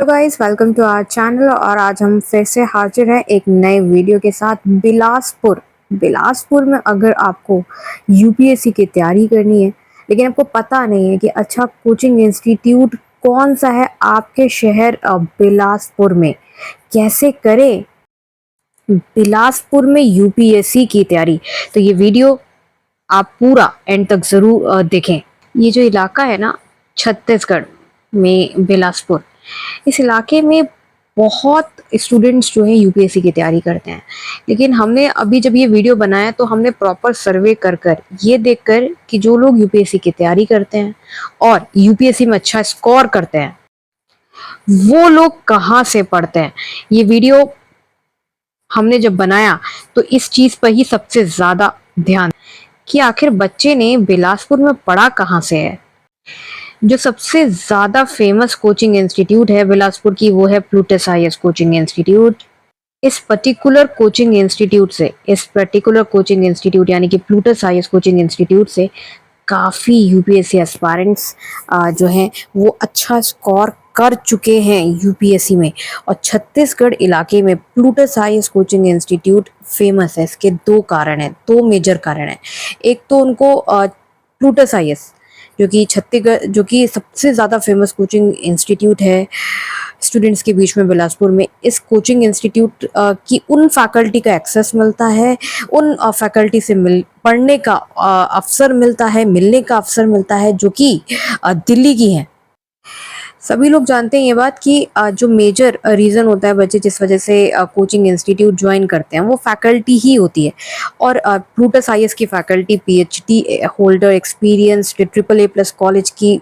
तो guys welcome to our channel और आज हम फिर से हाजिर हैं एक नए वीडियो के साथ। बिलासपुर में अगर आपको यूपीएससी की तैयारी करनी है लेकिन आपको पता नहीं है कि अच्छा कोचिंग इंस्टीट्यूट कौन सा है आपके शहर बिलासपुर में, कैसे करें बिलासपुर में यूपीएससी की तैयारी, तो ये वीडियो आप पूरा एंड तक ज़रूर देखें। ये जो इलाका है ना, छत्तीसगढ़ में बिलासपुर, इस इलाके में बहुत स्टूडेंट्स जो हैं यूपीएससी की तैयारी करते हैं। लेकिन हमने अभी जब ये वीडियो बनाया तो हमने प्रॉपर सर्वे कर कर ये देख कर कि जो लोग यूपीएससी की तैयारी करते हैं और यूपीएससी में अच्छा स्कोर करते हैं वो लोग कहाँ से पढ़ते हैं। ये वीडियो हमने जब बनाया तो इस चीज पर ही सबसे ज्यादा ध्यान कि आखिर बच्चे ने बिलासपुर में पढ़ा कहाँ से है। जो सबसे ज्यादा फेमस कोचिंग इंस्टीट्यूट है बिलासपुर की वो है प्लूटस आईएएस कोचिंग इंस्टीट्यूट। इस पर्टिकुलर कोचिंग इंस्टीट्यूट यानी कि प्लूटस आईएएस कोचिंग इंस्टीट्यूट से काफ़ी यूपीएससी एस्पायरेंट्स जो हैं वो अच्छा स्कोर कर चुके हैं यूपीएससी में। और छत्तीसगढ़ इलाके में Plutus IAS coaching institute famous है। इसके दो मेजर कारण हैं। एक तो उनको प्लूटस आईएएस जो कि छत्तीसगढ़ जो कि सबसे ज़्यादा फेमस कोचिंग इंस्टीट्यूट है स्टूडेंट्स के बीच में बिलासपुर में। इस कोचिंग इंस्टीट्यूट की उन फैकल्टी का एक्सेस मिलता है, उन फैकल्टी से पढ़ने का अवसर मिलता है, मिलने का अवसर मिलता है जो कि दिल्ली की है। सभी लोग जानते हैं ये बात कि जो मेजर रीज़न होता है बच्चे जिस वजह से कोचिंग इंस्टीट्यूट ज्वाइन करते हैं वो फैकल्टी ही होती है। और प्लूटस आईएएस की faculty PhD holder, experienced triple A plus college की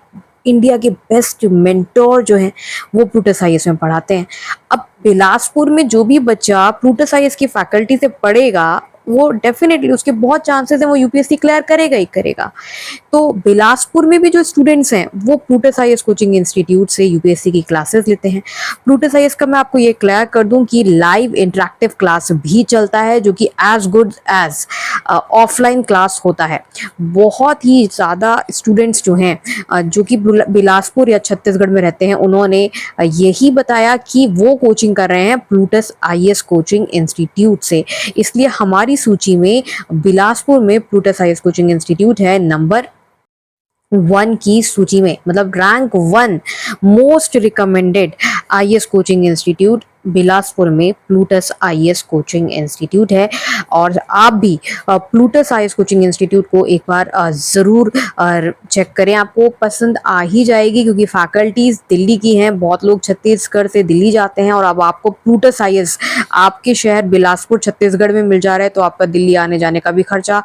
इंडिया के बेस्ट मेंटोर जो हैं वो प्लूटस आईएएस में पढ़ाते हैं। अब बिलासपुर में जो भी बच्चा प्लूटस आईएएस की फैकल्टी से पढ़ेगा वो डेफिनेटली उसके बहुत चांसेस हैं वो यूपीएससी क्लियर करेगा ही करेगा। तो बिलासपुर में भी जो स्टूडेंट्स हैं वो प्लूटस आईएएस कोचिंग इंस्टीट्यूट से यूपीएससी की क्लासेस लेते हैं। प्लूटस आईएएस का मैं आपको ये क्लियर कर दूं कि लाइव इंटरेक्टिव क्लास भी चलता है जो कि as good as offline class होता है। बहुत ही ज़्यादा स्टूडेंट्स जो हैं जो कि बिलासपुर या छत्तीसगढ़ में रहते हैं उन्होंने यही बताया कि वो कोचिंग कर रहे हैं प्लूटस आईएएस कोचिंग इंस्टीट्यूट से। इसलिए हमारी सूची में बिलासपुर में प्लूटस आईएएस कोचिंग इंस्टीट्यूट है नंबर 1 की सूची में, मतलब rank 1 most recommended IAS coaching institute Bilaspur में प्लूटस आईएएस कोचिंग इंस्टीट्यूट है। और आप भी प्लूटस आईएएस कोचिंग इंस्टीट्यूट को एक बार ज़रूर चेक करें, आपको पसंद आ ही जाएगी क्योंकि फैकल्टीज़ दिल्ली की हैं। बहुत लोग छत्तीसगढ़ से दिल्ली जाते हैं और अब आपको प्लूटस आईएएस आपके शहर बिलासपुर छत्तीसगढ़ में मिल जा रहा है तो आपका दिल्ली आने जाने का भी खर्चा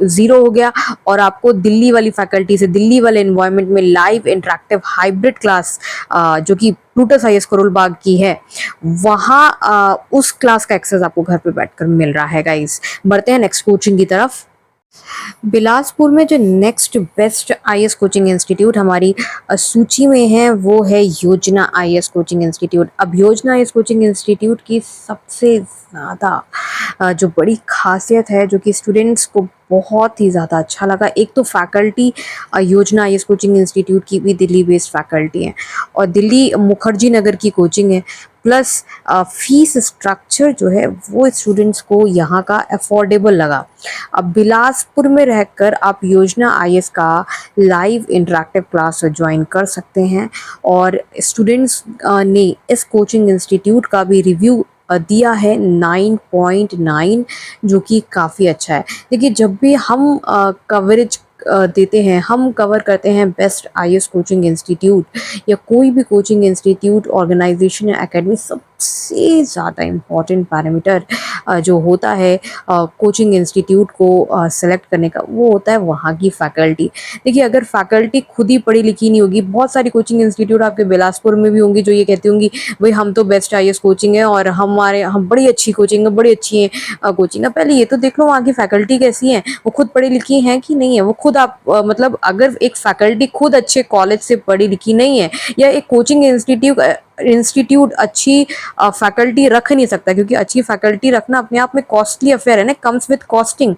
ज़ीरो हो गया। और आपको दिल्ली वाली फैकल्टी से दिल्ली वाले एनवायरनमेंट में लाइव इंटरेक्टिव हाइब्रिड क्लास जो कि प्लूटस आईएएस करोल बाग की है वहाँ उस क्लास का एक्सेस आपको घर पे बैठकर मिल रहा है। गाइस बढ़ते हैं नेक्स्ट कोचिंग की तरफ। बिलासपुर में जो next best IAS coaching institute हमारी सूची में है वो है योजना आईएएस कोचिंग इंस्टीट्यूट। अब योजना आईएएस कोचिंग इंस्टीट्यूट की सबसे ज़्यादा जो बड़ी खासियत है जो कि स्टूडेंट्स को बहुत ही ज़्यादा अच्छा लगा, एक तो फैकल्टी योजना आईएएस कोचिंग इंस्टीट्यूट की भी दिल्ली बेस्ड फैकल्टी है और दिल्ली मुखर्जी नगर की कोचिंग है। प्लस फीस स्ट्रक्चर जो है वो स्टूडेंट्स को यहाँ का अफोर्डेबल लगा। अब बिलासपुर में रहकर आप योजना आईएएस का लाइव इंटरेक्टिव क्लास ज्वाइन कर सकते हैं। और स्टूडेंट्स ने इस कोचिंग इंस्टीट्यूट का भी रिव्यू दिया है 9.9 जो कि काफ़ी अच्छा है। देखिए जब भी हम कवरेज देते हैं, हम कवर करते हैं बेस्ट आईएएस कोचिंग इंस्टीट्यूट या कोई भी कोचिंग इंस्टीट्यूट ऑर्गेनाइजेशन या एकेडमी, सबसे ज़्यादा इम्पॉर्टेंट पैरामीटर जो होता है कोचिंग इंस्टीट्यूट को सेलेक्ट करने का वो होता है वहाँ की फैकल्टी। देखिए अगर फैकल्टी खुद ही पढ़ी लिखी नहीं होगी, बहुत सारी कोचिंग इंस्टीट्यूट आपके बिलासपुर में भी होंगी जो ये कहती होंगी भाई हम तो बेस्ट आईएएस कोचिंग है और हम बड़ी अच्छी कोचिंग है, बड़ी अच्छी है कोचिंग है। पहले ये तो देख लो वहाँ की फैकल्टी कैसी है, वो खुद पढ़ी लिखी हैं कि नहीं है। वो खुद आप मतलब अगर एक फैकल्टी खुद अच्छे कॉलेज से पढ़ी लिखी नहीं है या एक कोचिंग इंस्टीट्यूट अच्छी फैकल्टी रख नहीं सकता, क्योंकि अच्छी फैकल्टी रखना अपने आप में कॉस्टली अफेयर है ना, कम्स विद कॉस्टिंग।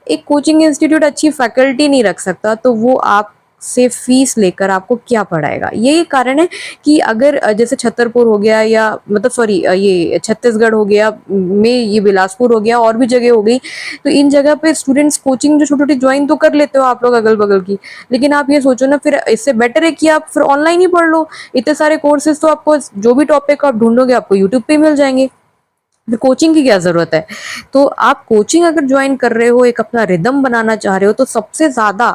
एक कोचिंग इंस्टीट्यूट अच्छी फैकल्टी नहीं रख सकता तो वो आप से फीस लेकर आपको क्या पढ़ाएगा। यही कारण है कि अगर जैसे छतरपुर हो गया या मतलब सॉरी ये छत्तीसगढ़ हो गया में, ये बिलासपुर हो गया और भी जगह हो गई, तो इन जगह पे स्टूडेंट्स कोचिंग जो छोटी छोटी ज्वाइन तो कर लेते हो आप लोग अगल बगल की, लेकिन आप ये सोचो ना, फिर इससे बेटर है कि आप फिर ऑनलाइन ही पढ़ लो। इतने सारे कोर्सेज तो आपको जो भी टॉपिक आप ढूंढोगे आपको यूट्यूब पे मिल जाएंगे, फिर कोचिंग की क्या जरूरत है। तो आप कोचिंग अगर ज्वाइन कर रहे हो, एक अपना रिदम बनाना चाह रहे हो, तो सबसे ज्यादा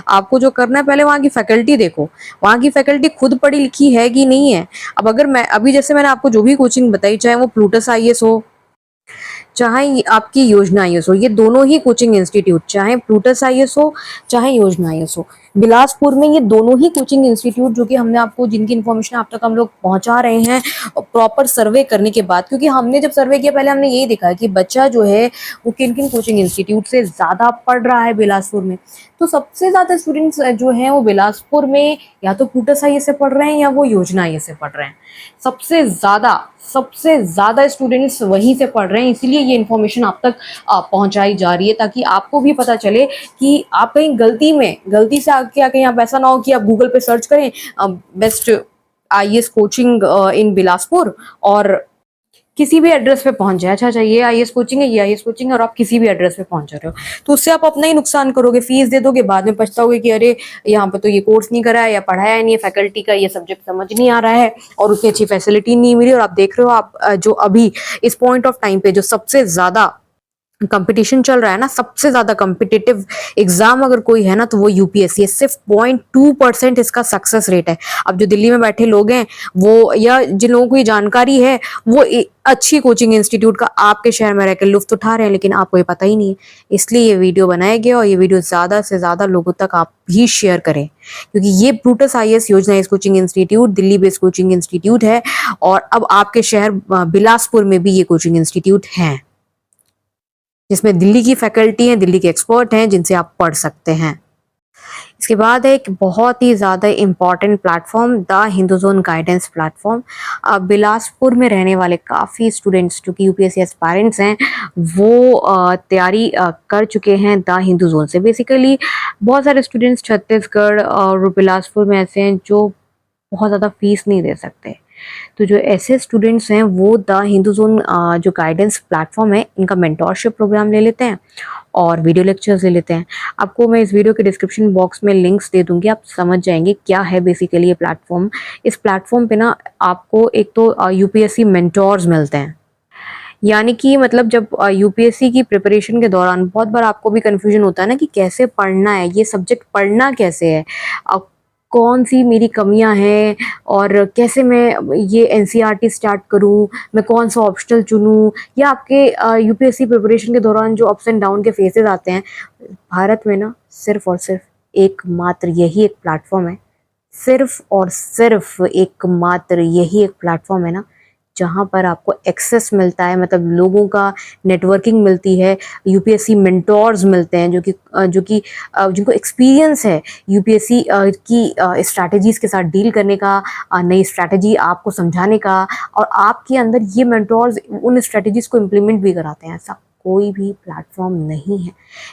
आपको जो करना है, पहले वहां की फैकल्टी देखो, वहां की फैकल्टी खुद पढ़ी लिखी है कि नहीं है। अब अगर मैं अभी जैसे मैंने आपको जो भी कोचिंग बताई, चाहे वो प्लूटस आईएएस हो, चाहे आपकी योजना आईएएस हो, ये दोनों ही कोचिंग इंस्टीट्यूट, चाहे प्लूटस आईएएस हो चाहे योजना आईएएस हो, बिलासपुर में ये दोनों ही कोचिंग इंस्टीट्यूट, जो कि हमने आपको जिनकी इन्फॉर्मेशन आप तक हम लोग पहुंचा रहे हैं प्रॉपर सर्वे करने के बाद, क्योंकि हमने जब सर्वे किया पहले हमने यही देखा कि बच्चा जो है वो किन किन कोचिंग इंस्टीट्यूट से ज्यादा पढ़ रहा है बिलासपुर में। तो सबसे ज्यादा स्टूडेंट्स जो हैं वो बिलासपुर में या तो प्लूटस आईएएस से पढ़ रहे हैं या वो योजना आईएएस से पढ़ रहे हैं। सबसे ज्यादा स्टूडेंट्स वहीं से पढ़ रहे हैं, इसीलिए ये इन्फॉर्मेशन आप तक पहुंचाई जा रही है, ताकि आपको भी पता चले कि आप कहीं गलती से आके कहीं आप ऐसा ना हो कि आप गूगल पे सर्च करें बेस्ट आईएएस कोचिंग इन बिलासपुर और किसी भी एड्रेस पे पहुंच जाए। अच्छा ये आईएएस कोचिंग है, ये आईएएस कोचिंग है, और आप किसी भी एड्रेस पे पहुंच जा रहे हो, तो उससे आप अपना ही नुकसान करोगे, फीस दे दोगे, बाद में पछताओगे कि अरे यहाँ पे तो ये कोर्स नहीं करा है या पढ़ाया नहीं है, फैकल्टी का ये सब्जेक्ट समझ नहीं आ रहा है और उतनी अच्छी फैसिलिटी नहीं मिली। और आप देख रहे हो, आप जो अभी इस पॉइंट ऑफ टाइम पे जो सबसे ज्यादा कंपटीशन चल रहा है ना, सबसे ज्यादा कॉम्पिटिटिव एग्जाम अगर कोई है ना तो वो यूपीएससी है। सिर्फ 0.2% इसका सक्सेस रेट है। अब जो दिल्ली में बैठे लोग हैं वो, या जिन लोगों को ये जानकारी है, वो अच्छी कोचिंग इंस्टीट्यूट का आपके शहर में रहकर लुत्फ उठा रहे हैं, लेकिन आपको ये पता ही नहीं है। इसलिए ये वीडियो बनाया गया और ये वीडियो ज्यादा से ज्यादा लोगों तक आप भी शेयर करें, क्योंकि ये प्लूटस आईएएस योजना इस coaching institute Delhi based coaching institute है, और अब आपके शहर बिलासपुर में भी ये कोचिंग इंस्टीट्यूट है, जिसमें दिल्ली की फैकल्टी है, दिल्ली के एक्सपर्ट हैं, जिनसे आप पढ़ सकते हैं। इसके बाद है एक बहुत ही ज़्यादा important platform, the Hindu zone guidance platform. Bilaspur में रहने वाले काफ़ी स्टूडेंट्स जो कि यूपीएससी एस्पायरेंट्स हैं, वो तैयारी कर चुके हैं द हिंदू जोन से। बेसिकली बहुत सारे स्टूडेंट्स छत्तीसगढ़ और बिलासपुर में ऐसे हैं जो बहुत ज़्यादा फीस नहीं दे सकते, तो जो ऐसे स्टूडेंट्स हैं वो द हिंदू जोन जो गाइडेंस प्लेटफॉर्म है, इनका मेंटोरशिप प्रोग्राम ले लेते हैं और वीडियो लेक्चर्स ले लेते हैं। आपको मैं इस वीडियो के डिस्क्रिप्शन बॉक्स में लिंक्स दे दूंगी, आप समझ जाएंगे क्या है बेसिकली ये प्लेटफॉर्म। इस प्लेटफॉर्म पे ना आपको एक तो यूपीएससी मेंटोर्स मिलते हैं, यानी कि मतलब जब यूपीएससी की प्रिपरेशन के दौरान बहुत बार आपको भी कंफ्यूजन होता है ना कि कैसे पढ़ना है, ये सब्जेक्ट पढ़ना कैसे है, कौन सी मेरी कमियां हैं, और कैसे मैं ये एनसीईआरटी स्टार्ट करूं, मैं कौन सा ऑप्शनल चुनूं, या आपके यूपीएससी प्रिपरेशन के दौरान जो अप्स एंड डाउन के फेजेस आते हैं। भारत में ना सिर्फ और सिर्फ एकमात्र यही एक प्लेटफॉर्म है, सिर्फ और सिर्फ एकमात्र यही एक प्लेटफॉर्म है ना, जहाँ पर आपको एक्सेस मिलता है, मतलब लोगों का नेटवर्किंग मिलती है, यूपीएससी मेंटोर्स मिलते हैं जो कि जिनको एक्सपीरियंस है यूपीएससी की स्ट्रैटेजीज के साथ डील करने का, नई स्ट्रैटेजी आपको समझाने का, और आपके अंदर ये मेंटोर्स उन स्ट्रैटेजीज को इम्प्लीमेंट भी कराते हैं। ऐसा कोई भी प्लेटफॉर्म नहीं है।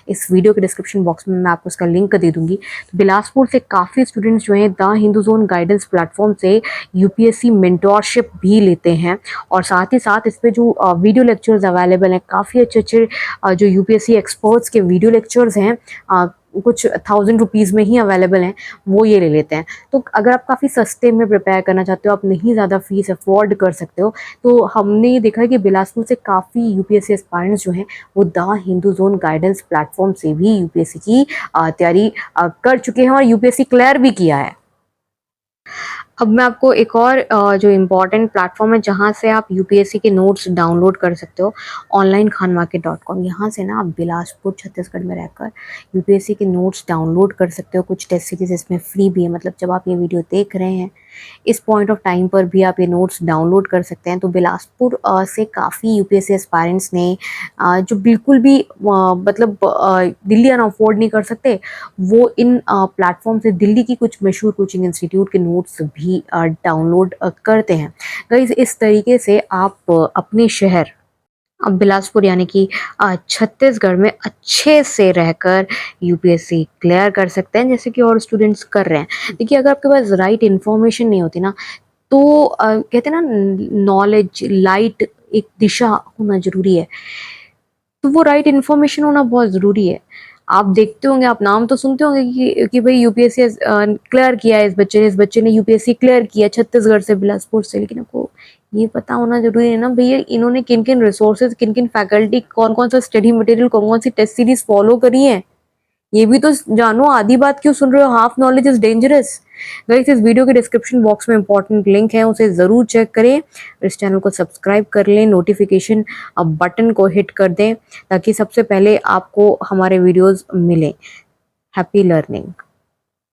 इस वीडियो के डिस्क्रिप्शन बॉक्स में मैं आपको इसका लिंक दे दूंगी। तो बिलासपुर से काफ़ी स्टूडेंट्स जो हैं the Hindu zone guidance platform से यूपीएससी मेंटोरशिप भी लेते हैं, और साथ ही साथ इस पे जो वीडियो लेक्चर्स अवेलेबल हैं, काफ़ी अच्छे जो यूपीएससी एक्सपर्ट्स के वीडियो लेक्चर्स हैं, कुछ 1000 रुपीज़ में ही अवेलेबल हैं, वो ये ले लेते हैं। तो अगर आप काफ़ी सस्ते में प्रिपेयर करना चाहते हो, आप नहीं ज़्यादा फीस अफोर्ड कर सकते हो, तो हमने ये देखा है कि बिलासपुर से काफ़ी यूपीएससी एस्पायरेंट्स जो हैं वो the Hindu zone guidance platform से भी यूपीएससी की तैयारी कर चुके हैं और यूपीएससी क्लियर भी किया है। अब मैं आपको एक और जो इम्पोर्टेंट प्लेटफॉर्म है जहाँ से आप यूपीएससी के नोट्स डाउनलोड कर सकते हो, onlineKhanMarket.com। यहाँ से ना आप बिलासपुर छत्तीसगढ़ में रहकर यूपीएससी के नोट्स डाउनलोड कर सकते हो। कुछ टेस्ट सीरीज इसमें फ्री भी है, मतलब जब आप ये वीडियो देख रहे हैं इस पॉइंट ऑफ टाइम पर भी आप ये नोट्स डाउनलोड कर सकते हैं। तो बिलासपुर से काफ़ी यूपीएससी एस्पायरेंट्स ने जो बिल्कुल भी मतलब दिल्ली आना अफोर्ड नहीं कर सकते, वो इन प्लेटफॉर्म से दिल्ली की कुछ मशहूर कोचिंग इंस्टीट्यूट के नोट्स भी डाउनलोड करते हैं। गाइस, इस तरीके से आप अपने शहर अब बिलासपुर यानी कि छत्तीसगढ़ में अच्छे से रहकर यूपीएससी क्लियर कर सकते हैं, जैसे कि और स्टूडेंट्स कर रहे हैं। देखिए, अगर आपके पास राइट इन्फॉर्मेशन नहीं होती ना, तो कहते हैं ना, नॉलेज लाइट एक दिशा होना ज़रूरी है, तो वो राइट इन्फॉर्मेशन होना बहुत ज़रूरी है। आप देखते होंगे, आप नाम तो सुनते होंगे कि भाई यूपीएससी क्लियर किया है इस बच्चे ने यूपीएससी क्लियर किया छत्तीसगढ़ से, बिलासपुर से, लेकिन आपको ये पता होना ज़रूरी है ना भैया, इन्होंने किन-किन रिसोर्सेज़, किन-किन फैकल्टी, कौन-कौन सा स्टडी मटेरियल, कौन-कौन सी टेस्ट सीरीज़ फॉलो करी है। ये भी तो जानो, आधी बात क्यों सुन रहे हो? Half knowledge is dangerous. Guys, इस वीडियो के डिस्क्रिप्शन बॉक्स में इंपॉर्टेंट लिंक है, उसे जरूर चेक करें और इस चैनल को सब्सक्राइब कर लें, नोटिफिकेशन बटन को हिट कर दें ताकि सबसे पहले आपको हमारे वीडियोस मिलें। Happy learning.